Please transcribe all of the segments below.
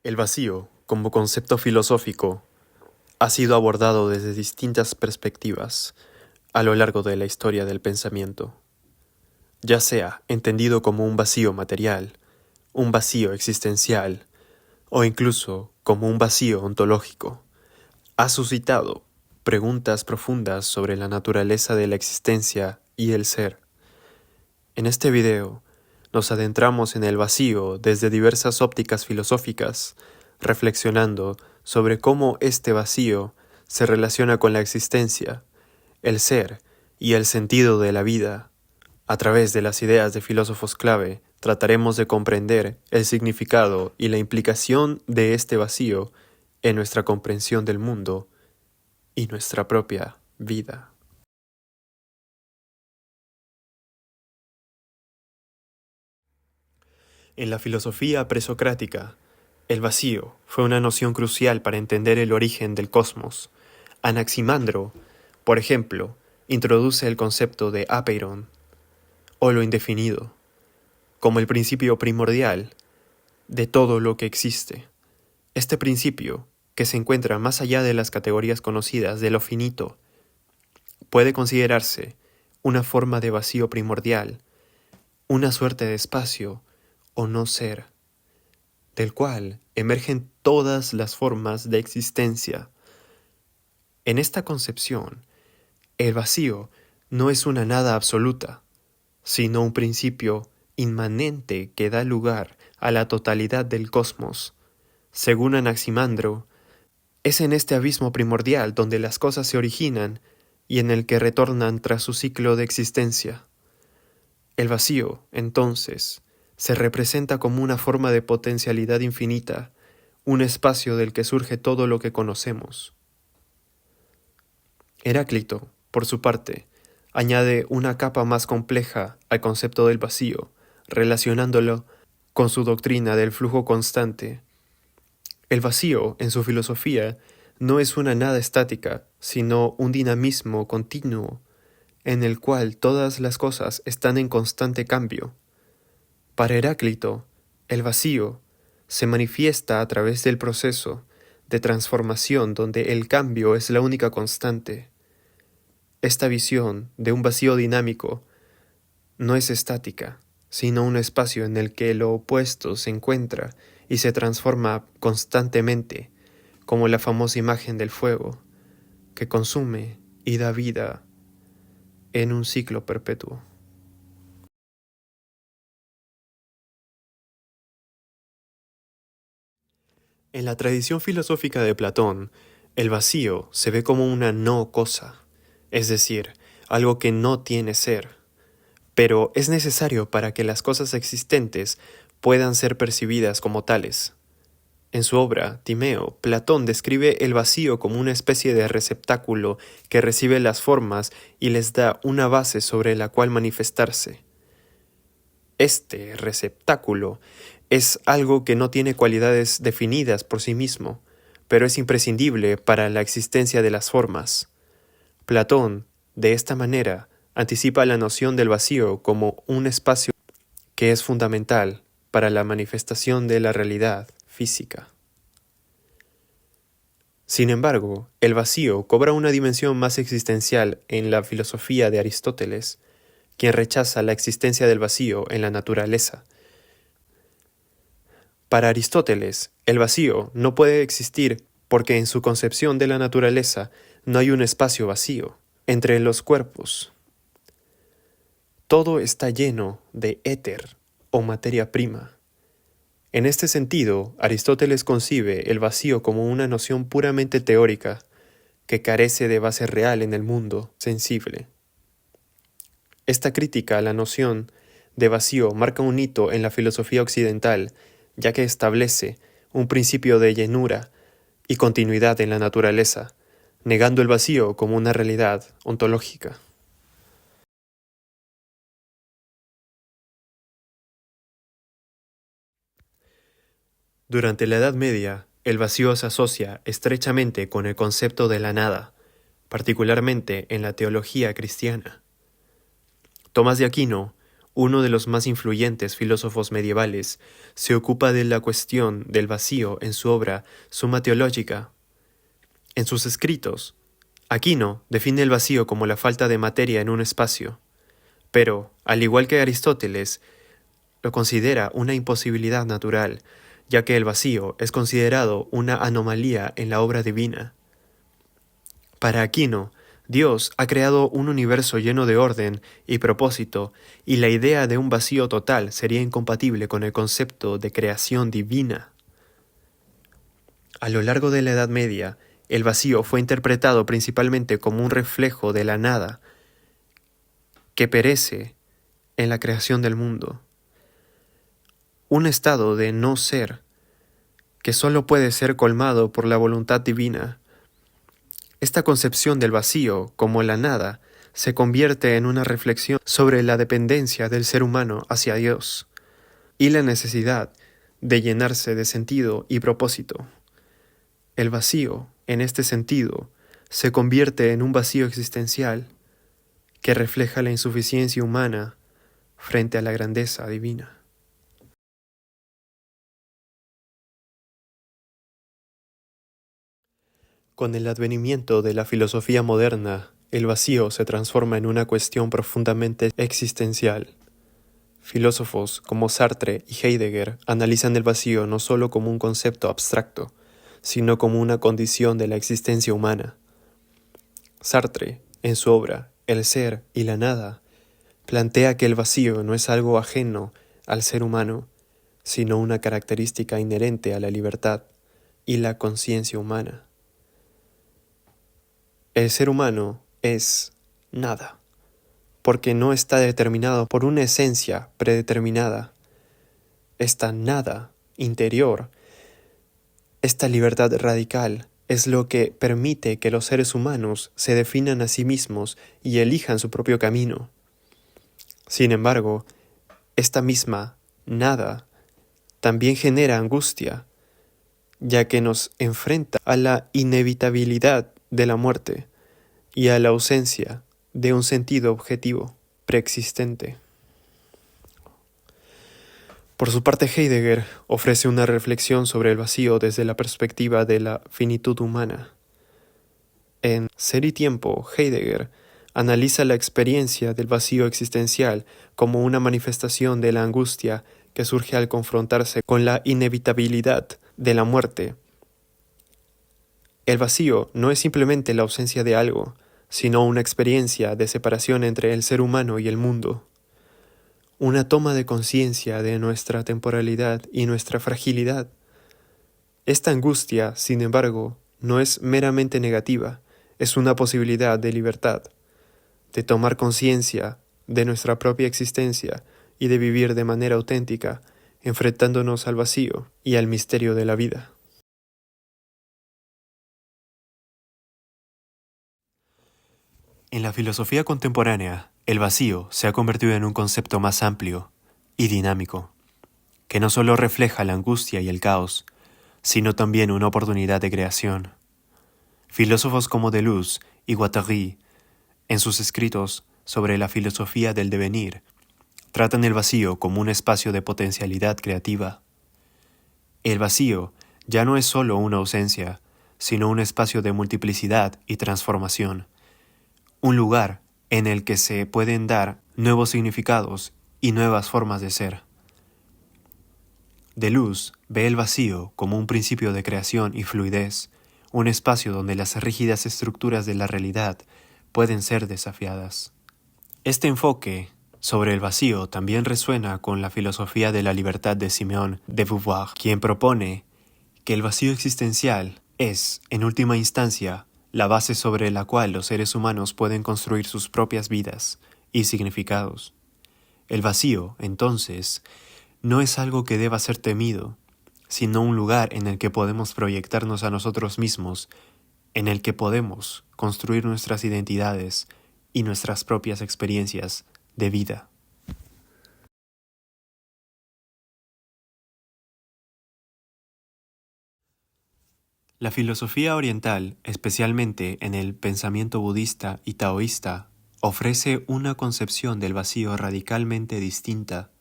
El vacío, como concepto filosófico, ha sido abordado desde distintas perspectivas a lo largo de la historia del pensamiento, ya sea entendido como un vacío material, un vacío existencial o incluso como un vacío ontológico. Ha suscitado preguntas profundas sobre la naturaleza de la existencia y el ser. En este video nos adentramos en el vacío desde diversas ópticas filosóficas, reflexionando sobre cómo este vacío se relaciona con la existencia, el ser y el sentido de la vida. A través de las ideas de filósofos clave, trataremos de comprender el significado y la implicación de este vacío en nuestra comprensión del mundo y nuestra propia vida. En la filosofía presocrática, el vacío fue una noción crucial para entender el origen del cosmos. Anaximandro, por ejemplo, introduce el concepto de apeiron, o lo indefinido, como el principio primordial de todo lo que existe. Este principio, que se encuentra más allá de las categorías conocidas de lo finito, puede considerarse una forma de vacío primordial, una suerte de espacio o no ser, del cual emergen todas las formas de existencia. En esta concepción, el vacío no es una nada absoluta, sino un principio inmanente que da lugar a la totalidad del cosmos. Según Anaximandro, es en este abismo primordial donde las cosas se originan y en el que retornan tras su ciclo de existencia. El vacío, entonces, se representa como una forma de potencialidad infinita, un espacio del que surge todo lo que conocemos. Heráclito, por su parte, añade una capa más compleja al concepto del vacío, relacionándolo con su doctrina del flujo constante. El vacío, en su filosofía, no es una nada estática, sino un dinamismo continuo, en el cual todas las cosas están en constante cambio. Para Heráclito, el vacío se manifiesta a través del proceso de transformación donde el cambio es la única constante. Esta visión de un vacío dinámico no es estática, sino un espacio en el que lo opuesto se encuentra y se transforma constantemente, como la famosa imagen del fuego, que consume y da vida en un ciclo perpetuo. En la tradición filosófica de Platón, el vacío se ve como una no cosa, es decir, algo que no tiene ser, pero es necesario para que las cosas existentes puedan ser percibidas como tales. En su obra, Timeo, Platón describe el vacío como una especie de receptáculo que recibe las formas y les da una base sobre la cual manifestarse. Este receptáculo es algo que no tiene cualidades definidas por sí mismo, pero es imprescindible para la existencia de las formas. Platón, de esta manera, anticipa la noción del vacío como un espacio que es fundamental para la manifestación de la realidad física. Sin embargo, el vacío cobra una dimensión más existencial en la filosofía de Aristóteles, quien rechaza la existencia del vacío en la naturaleza. Para Aristóteles, el vacío no puede existir porque en su concepción de la naturaleza no hay un espacio vacío entre los cuerpos. Todo está lleno de éter o materia prima. En este sentido, Aristóteles concibe el vacío como una noción puramente teórica que carece de base real en el mundo sensible. Esta crítica a la noción de vacío marca un hito en la filosofía occidental, ya que establece un principio de llenura y continuidad en la naturaleza, negando el vacío como una realidad ontológica. Durante la Edad Media, el vacío se asocia estrechamente con el concepto de la nada, particularmente en la teología cristiana. Tomás de Aquino, uno de los más influyentes filósofos medievales, se ocupa de la cuestión del vacío en su obra Summa Theologica. En sus escritos, Aquino define el vacío como la falta de materia en un espacio, pero, al igual que Aristóteles, lo considera una imposibilidad natural, ya que el vacío es considerado una anomalía en la obra divina. Para Aquino, Dios ha creado un universo lleno de orden y propósito, y la idea de un vacío total sería incompatible con el concepto de creación divina. A lo largo de la Edad Media, el vacío fue interpretado principalmente como un reflejo de la nada que perece en la creación del mundo. Un estado de no ser que solo puede ser colmado por la voluntad divina. Esta concepción del vacío como la nada se convierte en una reflexión sobre la dependencia del ser humano hacia Dios y la necesidad de llenarse de sentido y propósito. El vacío, en este sentido, se convierte en un vacío existencial que refleja la insuficiencia humana frente a la grandeza divina. Con el advenimiento de la filosofía moderna, el vacío se transforma en una cuestión profundamente existencial. Filósofos como Sartre y Heidegger analizan el vacío no solo como un concepto abstracto, sino como una condición de la existencia humana. Sartre, en su obra El ser y la nada, plantea que el vacío no es algo ajeno al ser humano, sino una característica inherente a la libertad y la conciencia humana. El ser humano es nada, porque no está determinado por una esencia predeterminada. Esta nada interior, esta libertad radical, es lo que permite que los seres humanos se definan a sí mismos y elijan su propio camino. Sin embargo, esta misma nada también genera angustia, ya que nos enfrenta a la inevitabilidad de la muerte y a la ausencia de un sentido objetivo preexistente. Por su parte, Heidegger ofrece una reflexión sobre el vacío desde la perspectiva de la finitud humana. En Ser y Tiempo, Heidegger analiza la experiencia del vacío existencial como una manifestación de la angustia que surge al confrontarse con la inevitabilidad de la muerte. El vacío no es simplemente la ausencia de algo, sino una experiencia de separación entre el ser humano y el mundo. Una toma de conciencia de nuestra temporalidad y nuestra fragilidad. Esta angustia, sin embargo, no es meramente negativa, es una posibilidad de libertad, de tomar conciencia de nuestra propia existencia y de vivir de manera auténtica, enfrentándonos al vacío y al misterio de la vida. En la filosofía contemporánea, el vacío se ha convertido en un concepto más amplio y dinámico, que no solo refleja la angustia y el caos, sino también una oportunidad de creación. Filósofos como Deleuze y Guattari, en sus escritos sobre la filosofía del devenir, tratan el vacío como un espacio de potencialidad creativa. El vacío ya no es solo una ausencia, sino un espacio de multiplicidad y transformación, un lugar en el que se pueden dar nuevos significados y nuevas formas de ser. Deleuze ve el vacío como un principio de creación y fluidez, un espacio donde las rígidas estructuras de la realidad pueden ser desafiadas. Este enfoque sobre el vacío también resuena con la filosofía de la libertad de Simone de Beauvoir, quien propone que el vacío existencial es, en última instancia, la base sobre la cual los seres humanos pueden construir sus propias vidas y significados. El vacío, entonces, no es algo que deba ser temido, sino un lugar en el que podemos proyectarnos a nosotros mismos, en el que podemos construir nuestras identidades y nuestras propias experiencias de vida. La filosofía oriental, especialmente en el pensamiento budista y taoísta, ofrece una concepción del vacío radicalmente distinta,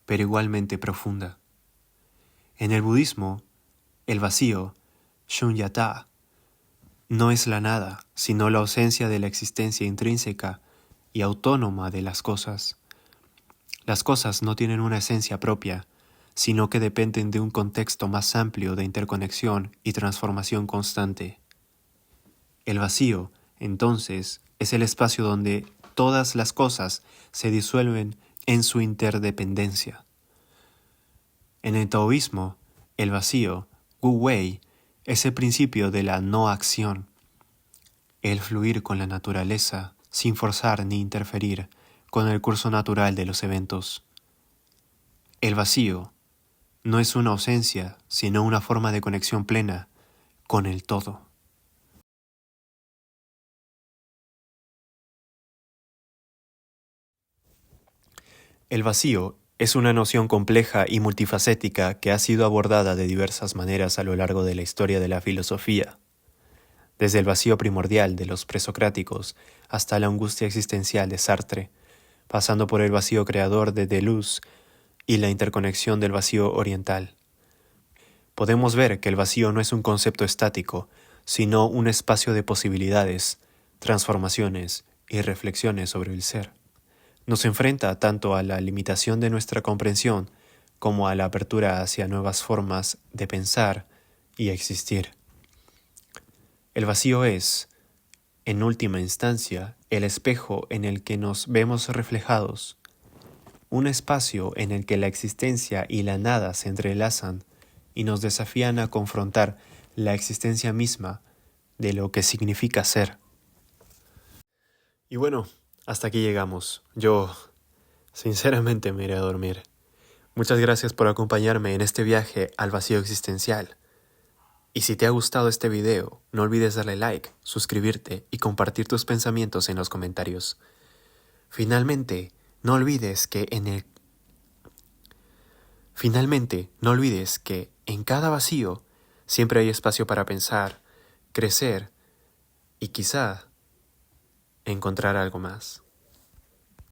pero igualmente profunda. En el budismo, el vacío, shunyata, no es la nada, sino la ausencia de la existencia intrínseca y autónoma de las cosas. Las cosas no tienen una esencia propia, sino que dependen de un contexto más amplio de interconexión y transformación constante. El vacío, entonces, es el espacio donde todas las cosas se disuelven en su interdependencia. En el taoísmo, el vacío, Wu Wei, es el principio de la no acción, el fluir con la naturaleza sin forzar ni interferir con el curso natural de los eventos. El vacío no es una ausencia, sino una forma de conexión plena con el todo. El vacío es una noción compleja y multifacética que ha sido abordada de diversas maneras a lo largo de la historia de la filosofía, desde el vacío primordial de los presocráticos hasta la angustia existencial de Sartre, pasando por el vacío creador de Deleuze y la interconexión del vacío oriental. Podemos ver que el vacío no es un concepto estático, sino un espacio de posibilidades, transformaciones y reflexiones sobre el ser. Nos enfrenta tanto a la limitación de nuestra comprensión como a la apertura hacia nuevas formas de pensar y existir. El vacío es, en última instancia, el espejo en el que nos vemos reflejados, un espacio en el que la existencia y la nada se entrelazan y nos desafían a confrontar la existencia misma de lo que significa ser. Y bueno, hasta aquí llegamos. Yo, sinceramente, me iré a dormir. Muchas gracias por acompañarme en este viaje al vacío existencial. Y si te ha gustado este video, no olvides darle like, suscribirte y compartir tus pensamientos en los comentarios. Finalmente, no olvides que en cada vacío siempre hay espacio para pensar, crecer y quizá encontrar algo más.